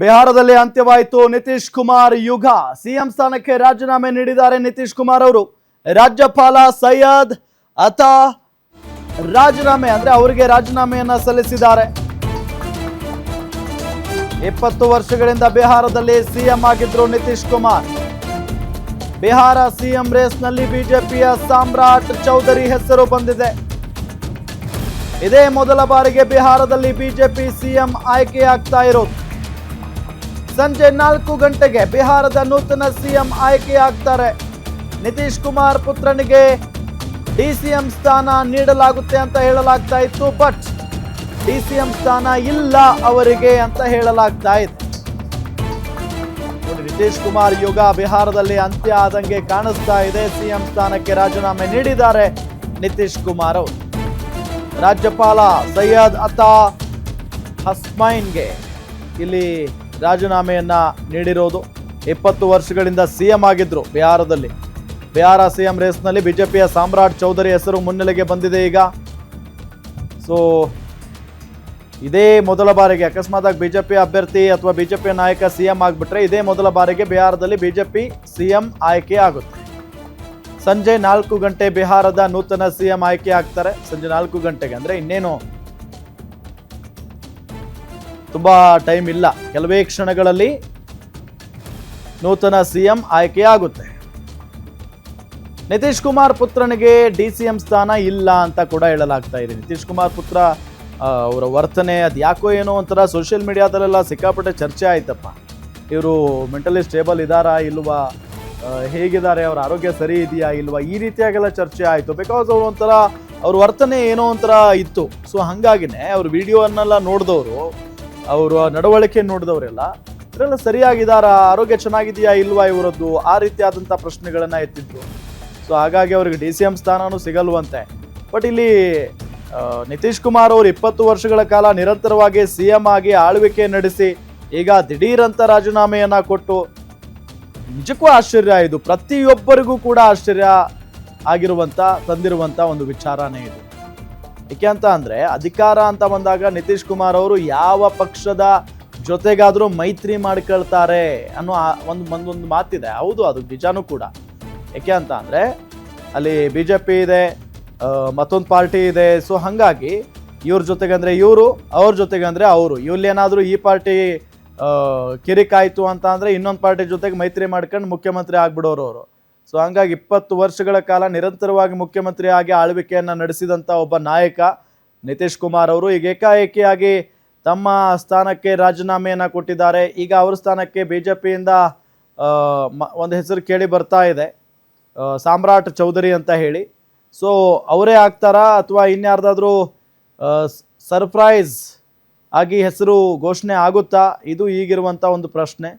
ಬಿಹಾರದಲ್ಲಿ ಅಂತ್ಯವಾಯಿತು ನಿತೀಶ್ ಕುಮಾರ್ ಯುಗ. ಸಿಎಂ ಸ್ಥಾನಕ್ಕೆ ರಾಜೀನಾಮೆ ನೀಡಿದ್ದಾರೆ ನಿತೀಶ್ ಕುಮಾರ್ ಅವರು. ರಾಜ್ಯಪಾಲ ಸೈಯದ್ ಅತಾ ಅವರಿಗೆ ರಾಜೀನಾಮೆಯನ್ನ ಸಲ್ಲಿಸಿದ್ದಾರೆ. 20 ವರ್ಷಗಳಿಂದ ಬಿಹಾರದಲ್ಲಿ ಸಿಎಂ ಆಗಿದ್ರು ನಿತೀಶ್ ಕುಮಾರ್. ಬಿಹಾರ ಸಿಎಂ ರೇಸ್ನಲ್ಲಿ ಬಿಜೆಪಿಯ ಸಾಮ್ರಾಟ್ ಚೌಧರಿ ಹೆಸರು ಬಂದಿದೆ. ಇದೇ ಮೊದಲ ಬಾರಿಗೆ ಬಿಹಾರದಲ್ಲಿ ಬಿಜೆಪಿ ಸಿಎಂ ಆಯ್ಕೆಯಾಗ್ತಾ ಇರೋದು. ಸಂಜೆ 4 ಗಂಟೆಗೆ ಬಿಹಾರದ ನೂತನ ಸಿಎಂ ಆಯ್ಕೆಯಾಗ್ತಾರೆ. ನಿತೀಶ್ ಕುಮಾರ್ ಪುತ್ರನಿಗೆ ಡಿಸಿಎಂ ಸ್ಥಾನ ನೀಡಲಾಗುತ್ತೆ ಅಂತ ಹೇಳಲಾಗ್ತಾ ಇತ್ತು. ಬಟ್ ಡಿಸಿಎಂ ಸ್ಥಾನ ಇಲ್ಲ ಅವರಿಗೆ ಅಂತ ಹೇಳಲಾಗ್ತಾ ಇದೆ. ನಿತೀಶ್ ಕುಮಾರ್ ಯುಗ ಬಿಹಾರದಲ್ಲಿ ಅಂತ್ಯ ಆದಂಗೆ ಕಾಣಿಸ್ತಾ ಇದೆ. ಸಿಎಂ ಸ್ಥಾನಕ್ಕೆ ರಾಜೀನಾಮೆ ನೀಡಿದ್ದಾರೆ ನಿತೀಶ್ ಕುಮಾರ್ ಅವರು. ರಾಜ್ಯಪಾಲ ಸೈಯದ್ ಅತಾ ಹಸ್ಮೈನ್ಗೆ ಇಲ್ಲಿ ರಾಜೀನಾಮೆಯನ್ನ ನೀಡಿರೋದು. 20 ವರ್ಷಗಳಿಂದ ಸಿಎಂ ಆಗಿದ್ರು ಬಿಹಾರದಲ್ಲಿ. ಬಿಹಾರ ಸಿಎಂ ರೇಸ್ನಲ್ಲಿ ಬಿಜೆಪಿಯ ಸಾಮ್ರಾಟ್ ಚೌಧರಿ ಹೆಸರು ಮುನ್ನೆಲೆಗೆ ಬಂದಿದೆ ಈಗ. ಸೊ ಇದೇ ಮೊದಲ ಬಾರಿಗೆ ಅಕಸ್ಮಾತ್ ಬಿಜೆಪಿ ಅಭ್ಯರ್ಥಿ ಅಥವಾ ಬಿಜೆಪಿಯ ನಾಯಕ ಸಿಎಂ ಆಗಿಬಿಟ್ರೆ ಇದೇ ಮೊದಲ ಬಾರಿಗೆ ಬಿಹಾರದಲ್ಲಿ ಬಿಜೆಪಿ ಸಿಎಂ ಆಯ್ಕೆ ಆಗುತ್ತೆ. ಸಂಜೆ 4 ಗಂಟೆ ಬಿಹಾರದ ನೂತನ ಸಿಎಂ ಆಯ್ಕೆ ಆಗ್ತಾರೆ. ಸಂಜೆ 4 ಗಂಟೆಗೆ ಅಂದ್ರೆ ಇನ್ನೇನು ತುಂಬಾ ಟೈಮ್ ಇಲ್ಲ, ಕೆಲವೇ ಕ್ಷಣಗಳಲ್ಲಿ ನೂತನ ಸಿಎಂ ಆಯ್ಕೆ ಆಗುತ್ತೆ. ನಿತೀಶ್ ಕುಮಾರ್ ಪುತ್ರನಿಗೆ ಡಿಸಿಎಂ ಸ್ಥಾನ ಇಲ್ಲ ಅಂತ ಕೂಡ ಹೇಳಲಾಗ್ತಾ ಇದೆ. ನಿತೀಶ್ ಕುಮಾರ್ ಪುತ್ರ ಅವರ ವರ್ತನೆ ಅದು ಯಾಕೋ ಏನೋ ಒಂಥರ ಸೋಷಿಯಲ್ ಮೀಡಿಯಾದಲ್ಲೆಲ್ಲ ಸಿಕ್ಕಾಪಟ್ಟೆ ಚರ್ಚೆ ಆಯ್ತಪ್ಪ. ಇವರು ಮೆಂಟಲಿ ಸ್ಟೇಬಲ್ ಇದ್ದಾರಾ ಇಲ್ವಾ, ಹೇಗಿದ್ದಾರೆ, ಅವರ ಆರೋಗ್ಯ ಸರಿ ಇದೆಯಾ ಇಲ್ವಾ, ಈ ರೀತಿಯಾಗೆಲ್ಲ ಚರ್ಚೆ ಆಯಿತು. ಬಿಕಾಸ್ ಅವರು ಒಂಥರ ಅವ್ರ ವರ್ತನೆ ಏನೋ ಒಂಥರ ಇತ್ತು. ಸೊ ಹಾಗಾಗಿನೇ ಅವ್ರ ವಿಡಿಯೋನ್ನೆಲ್ಲ ನೋಡಿದವರು, ಅವರು ನಡವಳಿಕೆ ನೋಡಿದವರೆಲ್ಲ ಇವರೆಲ್ಲ ಸರಿಯಾಗಿದ್ದಾರಾ, ಆರೋಗ್ಯ ಚೆನ್ನಾಗಿದೆಯಾ ಇಲ್ವಾ ಇವರದ್ದು, ಆ ರೀತಿಯಾದಂಥ ಪ್ರಶ್ನೆಗಳನ್ನ ಎತ್ತಿದ್ರು. ಸೊ ಹಾಗಾಗಿ ಅವ್ರಿಗೆ ಡಿಸಿಎಂ ಸ್ಥಾನನೂ ಸಿಗಲ್ವಂತೆ. ಬಟ್ ಇಲ್ಲಿ ನಿತೀಶ್ ಕುಮಾರ್ ಅವರು 20 ವರ್ಷಗಳ ಕಾಲ ನಿರಂತರವಾಗಿ ಸಿಎಂ ಆಗಿ ಆಳ್ವಿಕೆ ನಡೆಸಿ ಈಗ ದಿಢೀರಂತ ರಾಜೀನಾಮೆಯನ್ನ ಕೊಟ್ಟು ನಿಜಕ್ಕೂ ಆಶ್ಚರ್ಯ. ಇದು ಪ್ರತಿಯೊಬ್ಬರಿಗೂ ಕೂಡ ಆಶ್ಚರ್ಯ ತಂದಿರುವಂತ ಒಂದು ವಿಚಾರನೇ ಇದು. ಏಕೆ ಅಂತ ಅಂದ್ರೆ ಅಧಿಕಾರ ಅಂತ ಬಂದಾಗ ನಿತೀಶ್ ಕುಮಾರ್ ಅವರು ಯಾವ ಪಕ್ಷದ ಜೊತೆಗಾದ್ರೂ ಮೈತ್ರಿ ಮಾಡ್ಕೊಳ್ತಾರೆ ಅನ್ನೋ ಒಂದು ಮಾತಿದೆ. ಹೌದು, ಅದು ನಿಜಾನೂ ಕೂಡ. ಏಕೆ ಅಂತ ಅಂದ್ರೆ ಅಲ್ಲಿ ಬಿಜೆಪಿ ಇದೆ, ಮತ್ತೊಂದು ಪಾರ್ಟಿ ಇದೆ. ಸೊ ಹಾಗಾಗಿ ಇವ್ರ ಜೊತೆಗಂದ್ರೆ ಇವರು, ಅವ್ರ ಜೊತೆಗಂದ್ರೆ ಅವರು. ಇಲ್ಲೇನಾದ್ರೂ ಈ ಪಾರ್ಟಿ ಕಿರಿಕಾಯ್ತು ಅಂತ ಅಂದ್ರೆ ಇನ್ನೊಂದು ಪಾರ್ಟಿ ಜೊತೆಗೆ ಮೈತ್ರಿ ಮಾಡ್ಕೊಂಡು ಮುಖ್ಯಮಂತ್ರಿ ಆಗ್ಬಿಡೋರು ಅವರು. ಸೊ ಹಂಗಾಗಿ 20 ವರ್ಷಗಳ ಕಾಲ ನಿರಂತರವಾಗಿ ಮುಖ್ಯಮಂತ್ರಿ ಆಗಿ ಆಳ್ವಿಕೆಯನ್ನ ನಡೆಸಿದಂತ ಒಬ್ಬ ನಾಯಕ ನಿತೀಶ್ ಕುಮಾರ್ ಅವರು ಈಗ ಏಕಾಏಕಿಯಾಗಿ ತಮ್ಮ ಸ್ಥಾನಕ್ಕೆ ರಾಜೀನಾಮೆಯನ್ನ ಕೊಟ್ಟಿದ್ದಾರೆ. ಈಗ ಅವ್ರ ಸ್ಥಾನಕ್ಕೆ ಬಿಜೆಪಿಯಿಂದ ಒಂದು ಹೆಸರು ಕೇಳಿ ಬರ್ತಾ ಇದೆ, ಸಾಮ್ರಾಟ್ ಚೌಧರಿ ಅಂತ ಹೇಳಿ. ಸೊ ಅವರೇ ಆಗ್ತಾರಾ ಅಥವಾ ಇನ್ಯಾರ್ದಾದ್ರೂ ಸರ್ಪ್ರೈಸ್ ಆಗಿ ಹೆಸರು ಘೋಷಣೆ ಆಗುತ್ತಾ, ಇದು ಈಗಿರುವಂಥ ಒಂದು ಪ್ರಶ್ನೆ.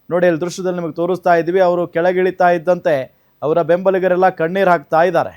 ನೋಡಿ, ಅಲ್ಲಿ ದೃಶ್ಯದಲ್ಲಿ ನಿಮಗೆ ತೋರಿಸ್ತಾ ಇದ್ದೀವಿ. ಅವರು ಕೆಳಗಿಳಿತಾ ಇದ್ದಂತೆ ಅವರ ಬೆಂಬಲಿಗರೆಲ್ಲ ಕಣ್ಣೀರು ಹಾಕ್ತಾ ಇದ್ದಾರೆ.